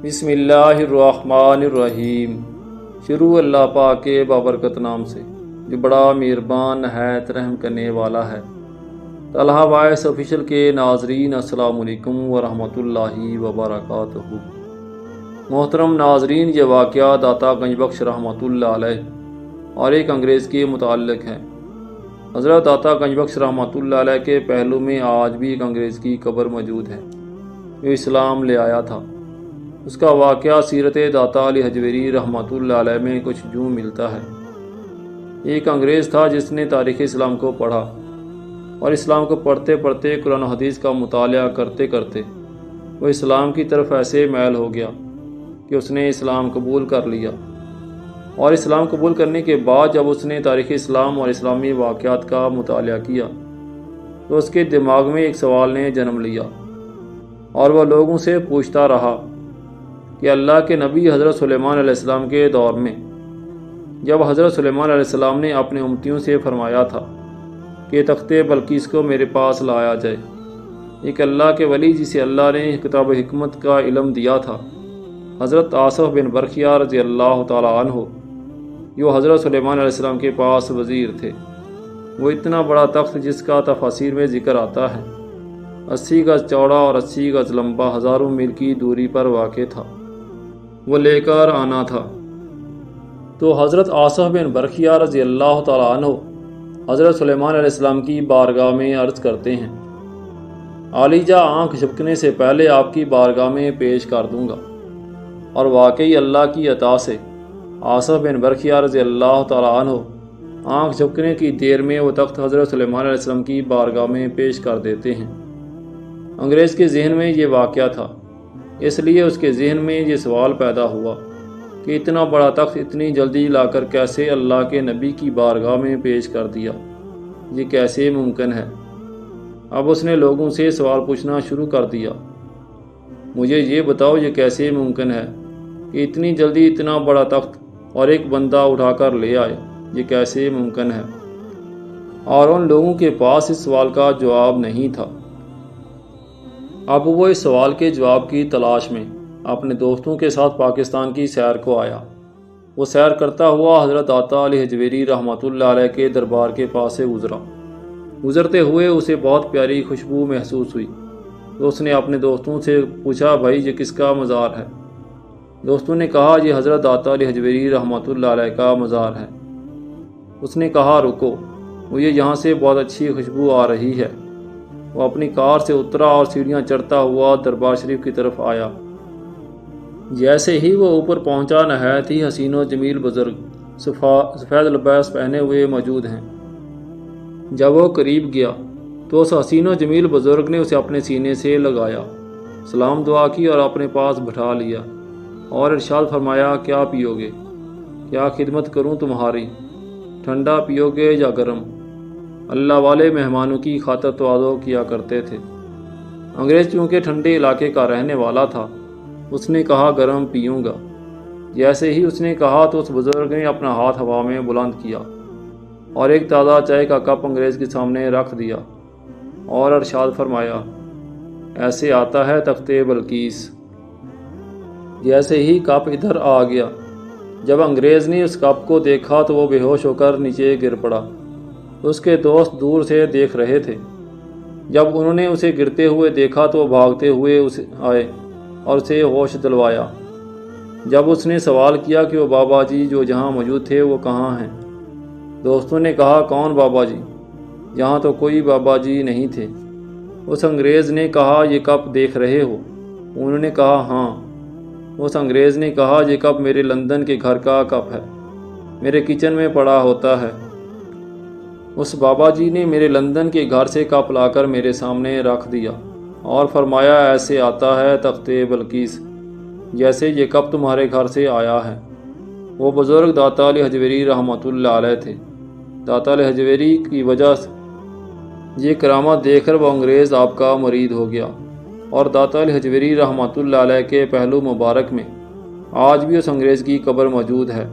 بسم اللہ الرحمن الرحیم۔ شروع اللہ پاک کے بابرکت نام سے جو بڑا مہربان نہایت رحم کرنے والا ہے۔ طلحہ وائس آفیشیل کے ناظرین السلام علیکم ورحمۃ اللہ وبرکاتہ۔ محترم ناظرین، یہ واقعہ داتا گنج بخش رحمۃ اللہ علیہ اور ایک انگریز کے متعلق ہے۔ حضرت داتا گنج بخش رحمۃ اللہ علیہ کے پہلو میں آج بھی ایک انگریز کی قبر موجود ہے جو اسلام لے آیا تھا۔ اس کا واقعہ سیرت داتا علی حجویری رحمۃ اللہ علیہ میں کچھ یوں ملتا ہے۔ ایک انگریز تھا جس نے تاریخ اسلام کو پڑھا اور اسلام کو پڑھتے پڑھتے قرآن و حدیث کا مطالعہ کرتے کرتے وہ اسلام کی طرف ایسے میل ہو گیا کہ اس نے اسلام قبول کر لیا، اور اسلام قبول کرنے کے بعد جب اس نے تاریخ اسلام اور اسلامی واقعات کا مطالعہ کیا تو اس کے دماغ میں ایک سوال نے جنم لیا، اور وہ لوگوں سے پوچھتا رہا کہ اللہ کے نبی حضرت سلیمان علیہ السلام کے دور میں جب حضرت سلیمان علیہ السلام نے اپنے امتیوں سے فرمایا تھا کہ تخت بلقیس کو میرے پاس لایا جائے، ایک اللہ کے ولی جسے اللہ نے کتاب حکمت کا علم دیا تھا، حضرت آصف بن برخیہ رضی اللہ تعالیٰ عنہ، جو حضرت سلیمان علیہ السلام کے پاس وزیر تھے، وہ اتنا بڑا تخت جس کا تفاسیر میں ذکر آتا ہے 80 گز چوڑا اور 80 گز لمبا، ہزاروں میل کی دوری پر واقع تھا، وہ لے کر آنا تھا۔ تو حضرت آصف بن برخیہ رضی اللہ تعالیٰ عنہ حضرت سلیمان علیہ السلام کی بارگاہ میں عرض کرتے ہیں، عالیجا آنکھ جھپکنے سے پہلے آپ کی بارگاہ میں پیش کر دوں گا۔ اور واقعی اللہ کی عطا سے آصف بن برخیہ رضی اللہ تعالیٰ عنہ آنکھ جھپکنے کی دیر میں وہ تخت حضرت سلیمان علیہ السلام کی بارگاہ میں پیش کر دیتے ہیں۔ انگریز کے ذہن میں یہ واقعہ تھا، اس لیے اس کے ذہن میں یہ سوال پیدا ہوا کہ اتنا بڑا تخت اتنی جلدی لا کر کیسے اللہ کے نبی کی بارگاہ میں پیش کر دیا، یہ کیسے ممکن ہے؟ اب اس نے لوگوں سے سوال پوچھنا شروع کر دیا، مجھے یہ بتاؤ یہ کیسے ممکن ہے کہ اتنی جلدی اتنا بڑا تخت اور ایک بندہ اٹھا کر لے آئے، یہ کیسے ممکن ہے؟ اور ان لوگوں کے پاس اس سوال کا جواب نہیں تھا۔ اب وہ اس سوال کے جواب کی تلاش میں اپنے دوستوں کے ساتھ پاکستان کی سیر کو آیا۔ وہ سیر کرتا ہوا حضرت داتا علی حجویری رحمۃ اللہ علیہ کے دربار کے پاس سے گزرا۔ گزرتے ہوئے اسے بہت پیاری خوشبو محسوس ہوئی، تو اس نے اپنے دوستوں سے پوچھا، بھائی یہ کس کا مزار ہے؟ دوستوں نے کہا، یہ حضرت داتا علی حجویری رحمۃ اللہ علیہ کا مزار ہے۔ اس نے کہا، رکو، مجھے یہاں سے بہت اچھی خوشبو آ رہی ہے۔ وہ اپنی کار سے اترا اور سیڑھیاں چڑھتا ہوا دربار شریف کی طرف آیا۔ جیسے ہی وہ اوپر پہنچا، نہایت ہی حسین و جمیل بزرگ سفید لباس پہنے ہوئے موجود ہیں۔ جب وہ قریب گیا تو اس حسین و جمیل بزرگ نے اسے اپنے سینے سے لگایا، سلام دعا کی اور اپنے پاس بٹھا لیا اور ارشاد فرمایا، کیا پیو گے؟ کیا خدمت کروں تمہاری؟ ٹھنڈا پیو گے یا گرم؟ اللہ والے مہمانوں کی خاطر تواضع کیا کرتے تھے۔ انگریز چونکہ ٹھنڈے علاقے کا رہنے والا تھا، اس نے کہا، گرم پیوں گا۔ جیسے ہی اس نے کہا تو اس بزرگ نے اپنا ہاتھ ہوا میں بلند کیا اور ایک تازہ چائے کا کپ انگریز کے سامنے رکھ دیا اور ارشاد فرمایا، ایسے آتا ہے تخت بلقیس۔ جیسے ہی کپ ادھر آ گیا، جب انگریز نے اس کپ کو دیکھا تو وہ بے ہوش ہو کر نیچے گر پڑا۔ اس کے دوست دور سے دیکھ رہے تھے۔ جب انہوں نے اسے گرتے ہوئے دیکھا تو وہ بھاگتے ہوئے آئے اور اسے ہوش دلوایا۔ جب اس نے سوال کیا کہ وہ بابا جی جو جہاں موجود تھے وہ کہاں ہیں؟ دوستوں نے کہا، کون بابا جی؟ یہاں تو کوئی بابا جی نہیں تھے۔ اس انگریز نے کہا، یہ کپ دیکھ رہے ہو؟ انہوں نے کہا، ہاں۔ اس انگریز نے کہا، یہ کپ میرے لندن کے گھر کا کپ ہے، میرے کچن میں پڑا ہوتا ہے۔ اس بابا جی نے میرے لندن کے گھر سے کپ لا کر میرے سامنے رکھ دیا اور فرمایا، ایسے آتا ہے تخت بلقیس جیسے یہ کپ تمہارے گھر سے آیا ہے۔ وہ بزرگ داتا علی حجویری رحمۃ اللہ علیہ تھے۔ داتا علی حجویری کی وجہ سے یہ کرامت دیکھ کر وہ انگریز آپ کا مرید ہو گیا، اور داتا علی حجویری رحمۃ اللہ علیہ کے پہلو مبارک میں آج بھی اس انگریز کی قبر موجود ہے۔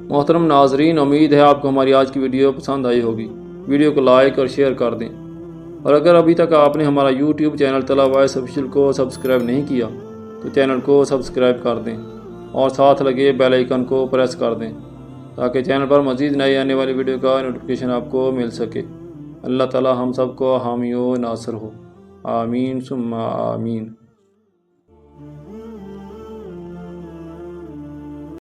محترم ناظرین، امید ہے آپ کو ہماری آج کی ویڈیو پسند آئی ہوگی۔ ویڈیو کو لائک اور شیئر کر دیں، اور اگر ابھی تک آپ نے ہمارا YouTube channel Talha voice official کو سبسکرائب نہیں کیا تو چینل کو سبسکرائب کر دیں اور ساتھ لگے بیل آئیکن کو پریس کر دیں تاکہ چینل پر مزید نئی آنے والی ویڈیو کا نوٹیفیکیشن آپ کو مل سکے۔ اللہ تعالی ہم سب کو حامی و ناصر ہو، آمین ثم آمین۔